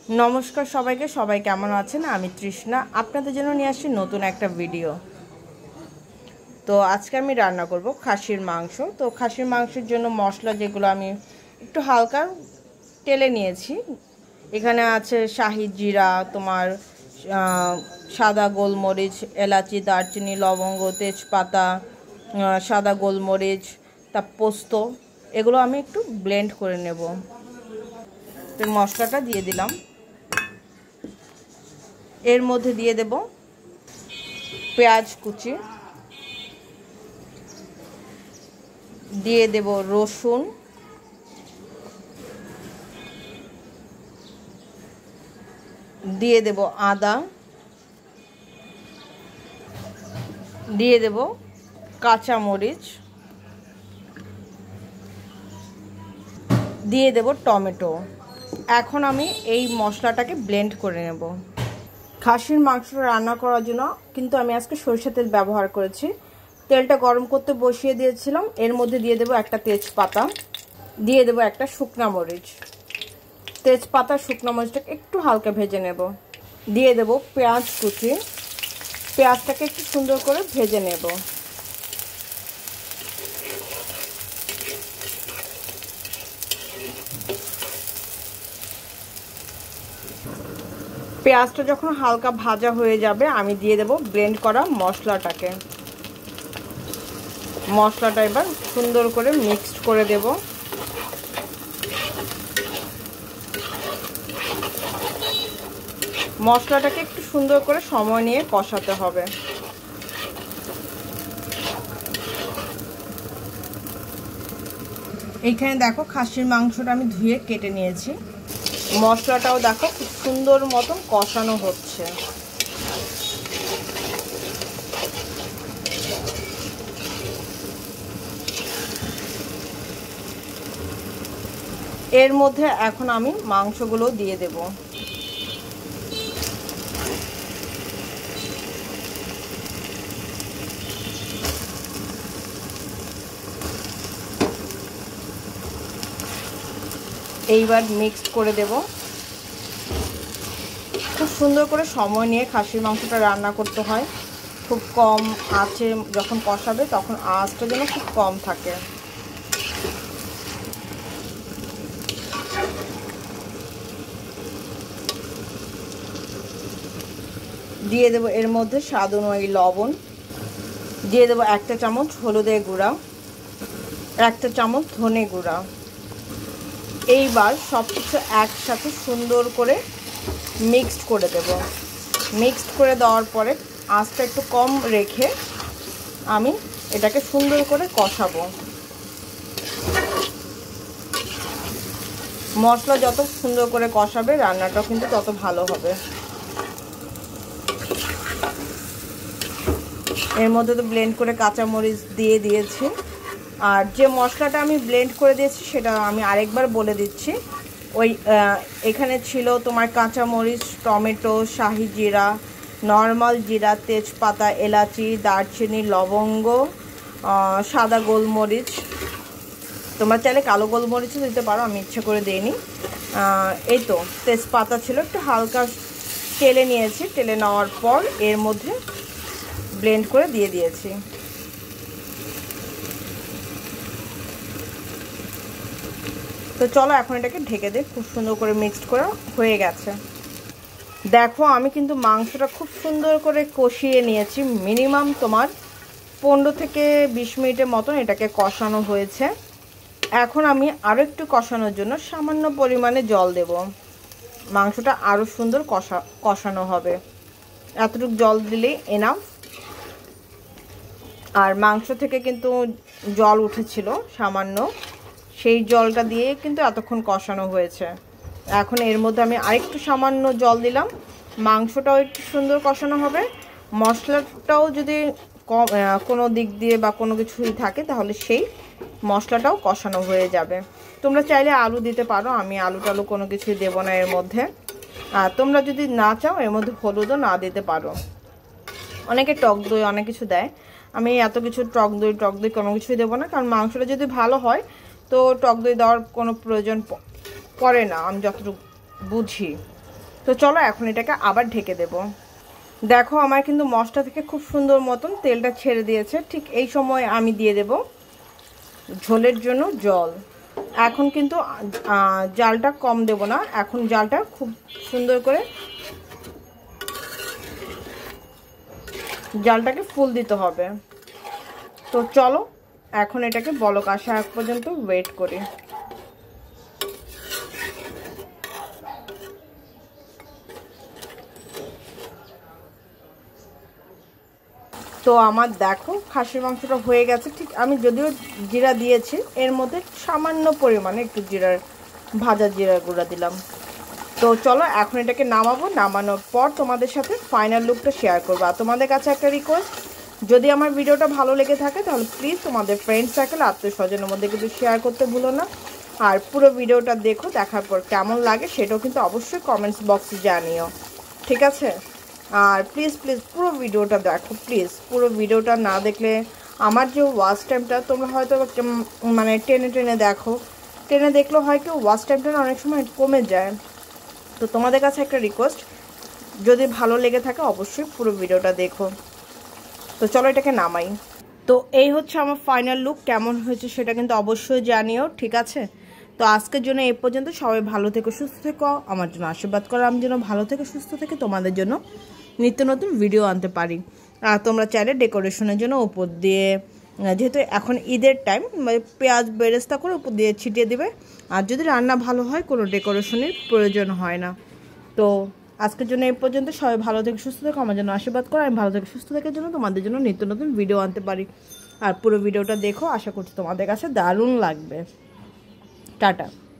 नमस्कार सबाइके सबाई केमन आছেন আমি তৃষ্ণা আপনাদের জন্য নিয়ে আসছি নতুন একটা ভিডিও। তো আজকে আমি রান্না করব খাসির মাংস। তো খাসির মাংসের জন্য মশলা যেগুলো আমি একটু হালকা তেলে নিয়েছি, এখানে আছে শাহি জিরা, তোমার সাদা গোলমরিচ, এলাচি, দারচিনি, লবঙ্গ, তেজপাতা, সাদা গোলমরিচ, তা পোস্ত, এগুলো আমি একটু ব্লেন্ড করে নেব। তো মশলাটা দিয়ে দিলাম। এর মধ্যে দিয়ে দেব পেঁয়াজ কুচি, দিয়ে দেব রসুন, দিয়ে দেব আদা, দিয়ে দেব কাঁচা মরিচ, দিয়ে দেব টমেটো। এখন আমি এই মশলাটাকে ব্লেন্ড করে নেব। খাসির মাংস রান্না করার জন্য কিন্তু আমি আজকে সরিষা তেল ব্যবহার করেছি। তেলটা গরম করতে বসিয়ে দিয়েছিলাম। এর মধ্যে দিয়ে দেব একটা তেজপাতা, দিয়ে দেব একটা শুকনা মরিচ। তেজপাতা শুকনো মরিচটাকে একটু হালকা ভেজে নেব। দিয়ে দেব পেঁয়াজ কুচি, পেঁয়াজটাকে একটু সুন্দর করে ভেজে নেব। পেঁয়াজটা যখন হালকা ভাজা হয়ে যাবে আমি দিয়ে দেব ব্লেন্ড করা মশলাটাকে। মশলাটা এবার সুন্দর করে মিক্সড করে দেব। মশলাটাকে একটু সুন্দর করে সময় নিয়ে কষাতে হবে। এইখানে দেখো খাসির মাংসটা আমি ধুয়ে কেটে নিয়েছি। মশলাটাও দেখো খুব সুন্দর মতন কষানো হচ্ছে। এর মধ্যে এখন আমি মাংসগুলো দিয়ে দেব। এইবার মিক্সড করে দেব। খুব সুন্দর করে সময় নিয়ে খাসির মাংসটা রান্না করতে হয়। খুব কম আঁচে যখন কষাবে তখন আঁচটা যেন খুব কম থাকে। দিয়ে দেব এর মধ্যে স্বাদ অনুযায়ী লবণ, দিয়ে দেব একটা চামচ হলুদের গুঁড়া, একটা চামচ ধনে গুঁড়া। এইবার সব কিছু একসাথে সুন্দর করে মিক্সড করে দেব। মিক্সড করে দেওয়ার পরে আঁচটা একটু কম রেখে আমি এটাকে সুন্দর করে কষাবো। মশলা যত সুন্দর করে কষাবে রান্নাটাও কিন্তু তত ভালো হবে। এর মধ্যে তো ব্লেন্ড করে কাঁচামরিচ দিয়ে দিয়েছি। আর যে মশলাটা আমি ব্লেন্ড করে দিয়েছি সেটা আমি আরেকবার বলে দিচ্ছি। ওই এখানে ছিল তোমার কাঁচামরিচ, টমেটো, শাহি জিরা, নর্মাল জিরা, তেজপাতা, এলাচি, দারচিনি, লবঙ্গ, সাদা গোলমরিচ, তোমরা চাইলে কালো গোলমরিচও দিতে পারো, আমি ইচ্ছে করে দিইনি। এই তো তেজপাতা ছিল, একটু হালকা তেলে নিয়েছি। তেলে নেওয়ার পর এর মধ্যে ব্লেন্ড করে দিয়ে দিয়েছি। তো চলো এখন এটাকে ঢেকে দিই। খুব সুন্দর করে মিক্সড করা হয়ে গেছে। দেখো আমি কিন্তু মাংসটা খুব সুন্দর করে কষিয়ে নিয়েছি। মিনিমাম তোমার 15 থেকে 20 মিনিটের মতন এটাকে কষানো হয়েছে। এখন আমি আরও একটু কষানোর জন্য সামান্য পরিমাণে জল দেব। মাংসটা আরও সুন্দর কষানো হবে। এতটুকু জল দিলেই এনাফ। আর মাংস থেকে কিন্তু জল উঠেছিল সামান্য, সেই জলটা দিয়ে কিন্তু এতক্ষণ কষানো হয়েছে। এখন এর মধ্যে আমি আরেকটু সামান্য জল দিলাম। মাংসটাও একটু সুন্দর কষানো হবে। মশলাটাও যদি কোনো দিক দিয়ে বা কোনো কিছুই থাকে তাহলে সেই মশলাটাও কষানো হয়ে যাবে। তোমরা চাইলে আলু দিতে পারো, আমি আলু টালু কোনো কিছুই দেবো না এর মধ্যে। আর তোমরা যদি না চাও এর মধ্যে হলুদও না দিতে পারো। অনেকে টক দই অনেক কিছু দেয়, আমি এত কিছু টক দই কোনো কিছুই দেবো না। কারণ মাংসটা যদি ভালো হয় তো টক দই দেওয়ার কোনো প্রয়োজন পড়ে না, আমি যতটুকু বুঝি। তো চলো এখন এটাকে আবার ঢেকে দেব। দেখো আমার কিন্তু মশলা থেকে খুব সুন্দর মতন তেলটা ছেড়ে দিয়েছে। ঠিক এই সময় আমি দিয়ে দেব ঝোলের জন্য জল। এখন কিন্তু জালটা কম দেব না, এখন জালটা খুব সুন্দর করে জালটাকে ফুল দিতে হবে। তো চলো এখন এটাকে বলক আসা আগ পর্যন্ত ওয়েট করি। তো আমার দেখো খাসির মাংসটা হয়ে গেছে। ঠিক আমি যদিও জিরা দিয়েছি, এর মধ্যে সামান্য পরিমাণে একটু জিরার ভাজা জিরা গুঁড়া দিলাম। তো চলো এখন এটাকে নামাবো। নামানোর পর তোমাদের সাথে ফাইনাল লুকটা শেয়ার করবো। আর তোমাদের কাছে একটা রিকোয়েস্ট, যদি আমার ভিডিওটা ভালো লেগে থাকে তাহলে প্লিজ তোমাদের ফ্রেন্ড সার্কেল আত্মীয় স্বজনের মধ্যে কিন্তু শেয়ার করতে ভুলো না। আর পুরো ভিডিওটা দেখো, দেখার পর কেমন লাগে সেটাও কিন্তু অবশ্যই কমেন্টস বক্সে জানিও, ঠিক আছে? আর প্লিজ প্লিজ পুরো ভিডিওটা দেখো, প্লিজ পুরো ভিডিওটা না দেখলে আমার যে ওয়াচ টাইমটা তোমরা হয়তো মানে টেনে টেনে দেখো, টেনে দেখলেও হয় কি ওয়াচ টাইমটা অনেক সময় কমে যায়। তো তোমাদের কাছে একটা রিকোয়েস্ট, যদি ভালো লেগে থাকে অবশ্যই পুরো ভিডিওটা দেখো। তো চলো এটাকে নামাই। তো এই হচ্ছে আমার ফাইনাল লুক। কেমন হয়েছে সেটা কিন্তু অবশ্যই জানিও, ঠিক আছে? তো আজকের জন্য এই পর্যন্ত। সবাই ভালো থেকো, সুস্থ থেকো, আমার জন্য আশীর্বাদ করো আমি যেন ভালো থেকে সুস্থ থেকে তোমাদের জন্য নিত্য নতুন ভিডিও আনতে পারি। আর তোমরা চাইলে ডেকোরেশনের জন্য উপর দিয়ে, যেহেতু এখন ঈদের টাইম, পেঁয়াজ বেরেস্তা করে উপর দিয়ে ছিটিয়ে দেবে। আর যদি রান্না ভালো হয় কোনো ডেকোরেশনের প্রয়োজন হয় না। তো আজকের জন্য এই পর্যন্ত। সবাই ভালো থেকে সুস্থ থেকো, আমার জন্য আশীর্বাদ করো আমি ভালো থেকে সুস্থ থাকার জন্য তোমাদের জন্য নিত্য নতুন ভিডিও আনতে পারি। আর পুরো ভিডিওটা দেখো, আশা করছি তোমাদের কাছে দারুণ লাগবে। টাটা।